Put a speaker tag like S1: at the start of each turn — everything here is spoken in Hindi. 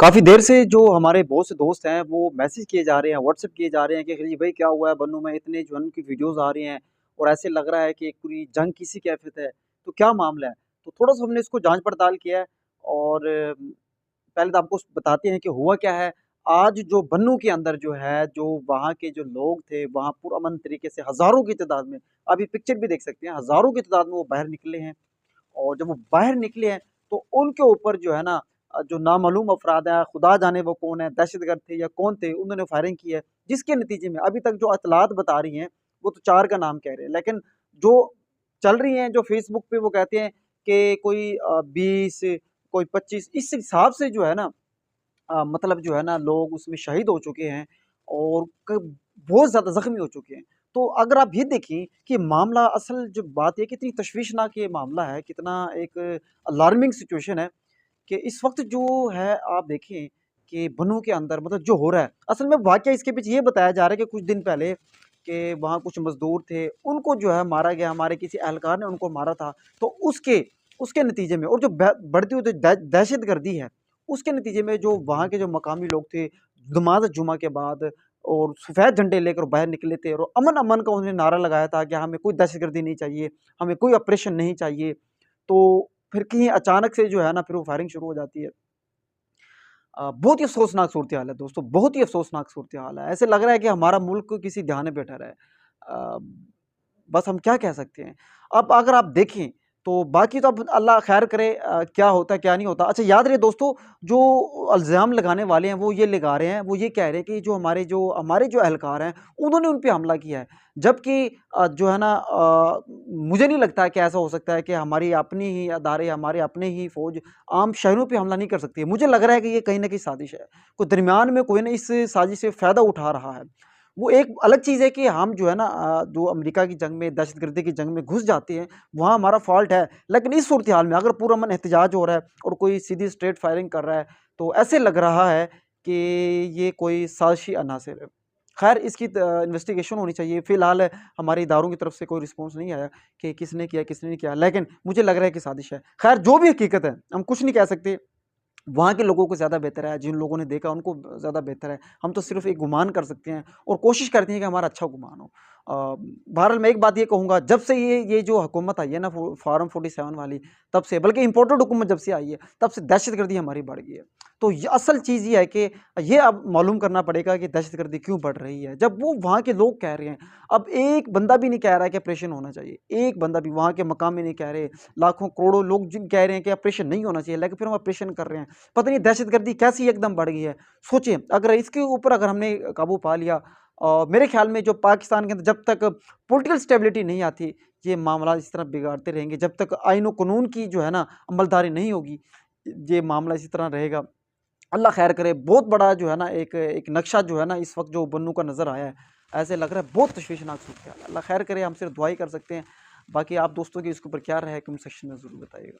S1: काफ़ी देर से जो हमारे बहुत से दोस्त हैं, वो मैसेज किए जा रहे हैं, व्हाट्सएप किए जा रहे हैं कि खलील भाई क्या हुआ है बन्नू में इतने जो है उनकी वीडियोज़ आ रही हैं और ऐसे लग रहा है कि एक पूरी जंग किसी कैफ़ियत है, तो क्या मामला है? तो थोड़ा-सा हमने इसको जाँच-पड़ताल किया है और पहले तो आपको बताते हैं कि हुआ क्या है। आज जो बन्नू के अंदर जो है, जो वहाँ के जो लोग थे, वहाँ पुरअमन तरीके से हज़ारों की तादाद में, अभी पिक्चर भी देख सकते हैं, हज़ारों की तादाद में वो बाहर निकले हैं। और जब वो बाहर निकले हैं, तो उनके ऊपर जो है ना जो नामालूम अफ़राद हैं, खुदा जाने वो कौन है, दहशतगर्द थे या कौन थे, उन्होंने फायरिंग की है। जिसके नतीजे में अभी तक जो इत्तलात बता रही हैं, वो तो 4 का नाम कह रहे हैं। लेकिन जो चल रही हैं, जो फ़ेसबुक पे वो कहते हैं कि कोई 20, कोई 25 इस हिसाब से जो है ना मतलब जो है ना लोग उसमें शहीद हो चुके हैं और क बहुत ज़्यादा ज़ख्मी हो चुके हैं। तो अगर आप ये देखें कि मामला असल जो बात है कितनी तशवीशनाक ये मामला है, कितना एक अलार्मिंग सिचुएशन है कि इस वक़्त जो है आप देखें कि बन्नू के अंदर मतलब जो हो रहा है, असल में वाक़या इसके पीछे ये बताया जा रहा है कि कुछ दिन पहले कि वहाँ कुछ मज़दूर थे, उनको जो है मारा गया, हमारे किसी एहलकार ने उनको मारा था। तो उसके उसके नतीजे में और जो बढ़ती हुई दहशतगर्दी है, उसके नतीजे में जो वहाँ के जो मकामी लोग थे, नमाज़ जुमा के बाद और सफ़ेद झंडे लेकर बाहर निकले थे और अमन-अमन का उन्होंने नारा लगाया था कि हमें कोई दहशतगर्दी नहीं चाहिए, हमें कोई ऑपरेशन नहीं चाहिए। तो फिर कहीं अचानक से जो है ना फिर वो फायरिंग शुरू हो जाती है। बहुत ही अफ़सोसनाक सूरत-ए-हाल है दोस्तों, बहुत ही अफ़सोसनाक सूरत-ए-हाल है। ऐसे लग रहा है कि हमारा मुल्क किसी ध्यान में बैठा रहा है। बस हम क्या कह सकते हैं। अब अगर आप देखें, तो बाकी तो अब अल्लाह ख़ैर करे क्या होता है, क्या नहीं होता। अच्छा याद रहे दोस्तों, जो इल्ज़ाम लगाने वाले हैं, वो ये लगा रहे हैं, वो ये कह रहे हैं कि जो हमारे जो एहलकार हैं, उन्होंने उन पे हमला किया है। जबकि जो है ना मुझे नहीं लगता है कि ऐसा हो सकता है कि हमारी अपनी ही अदारे, हमारे अपने ही फ़ौज आम शहरों पे हमला नहीं कर सकती है। मुझे लग रहा है कि ये कहीं न कहीं साज़िश है। कोई दरमियान में कोई ना इस साज़िश से फ़ायदा उठा रहा है। वो एक अलग चीज़ है कि हम जो है ना जो अमेरिका की जंग में, दहशतगर्दी की जंग में घुस जाते हैं, वहाँ हमारा फ़ॉल्ट है। लेकिन इस सूरत-ए-हाल में अगर पुरअमन एहतजाज हो रहा है और कोई सीधी स्ट्रेट फायरिंग कर रहा है, तो ऐसे लग रहा है कि ये कोई साज़िशी अनासिर है। ख़ैर इसकी इन्वेस्टिगेशन होनी चाहिए। फ़िलहाल हमारे इदारों की तरफ से कोई रिस्पॉन्स नहीं आया कि किसने किया, किसने नहीं किया। लेकिन मुझे लग रहा है कि साज़िश है। ख़ैर जो भी हकीकत है, हम कुछ नहीं कह सकते। वहाँ के लोगों को ज़्यादा बेहतर है, जिन लोगों ने देखा उनको ज़्यादा बेहतर है। हम तो सिर्फ़ एक गुमान कर सकते हैं और कोशिश करते हैं कि हमारा अच्छा गुमान हो। बहरहाल मैं एक बात ये कहूँगा जब से ये जो हुकूमत आई है ना फ़ॉर्म 47 वाली तब से बल्कि इम्पोर्टेड हुकूमत जब से आई है, तब से दहशतगर्दी हमारी बढ़ गई है। तो ये असल चीज़ ये है कि ये अब मालूम करना पड़ेगा कि दहशतगर्दी क्यों बढ़ रही है। जब वो वहाँ के लोग कह रहे हैं, अब एक बंदा भी नहीं कह रहा है कि ऑपरेशन होना चाहिए। एक बंदा भी वहाँ के मकामी नहीं कह रहे, लाखों करोड़ों लोग जिन कह रहे हैं कि ऑपरेशन नहीं होना चाहिए, लेकिन फिर हम ऑपरेशन कर रहे हैं। पता नहीं दहशतगर्दी कैसी एकदम बढ़ गई है। सोचिए अगर इसके ऊपर अगर हमने काबू पा लिया मेरे ख़्याल में जो पाकिस्तान के अंदर जब तक पॉलिटिकल स्टेबिलिटी नहीं आती, ये मामला इस तरह बिगाड़ते रहेंगे। जब तक आईन व कानून की जो है ना अमलदारी नहीं होगी, ये मामला इसी तरह रहेगा। अल्लाह ख़ैर करे, बहुत बड़ा जो है ना एक नक्शा जो है ना इस वक़्त जो बन्नू का नज़र आया है, ऐसे लग रहा है बहुत तशवीशनाक सूरत-ए-हाल है। अल्लाह ख़ैर करे, हम सिर्फ दुआ ही कर सकते हैं। बाकी आप दोस्तों की इसके ऊपर क्या राय है कमेंट सेक्शन में ज़रूर बताइएगा।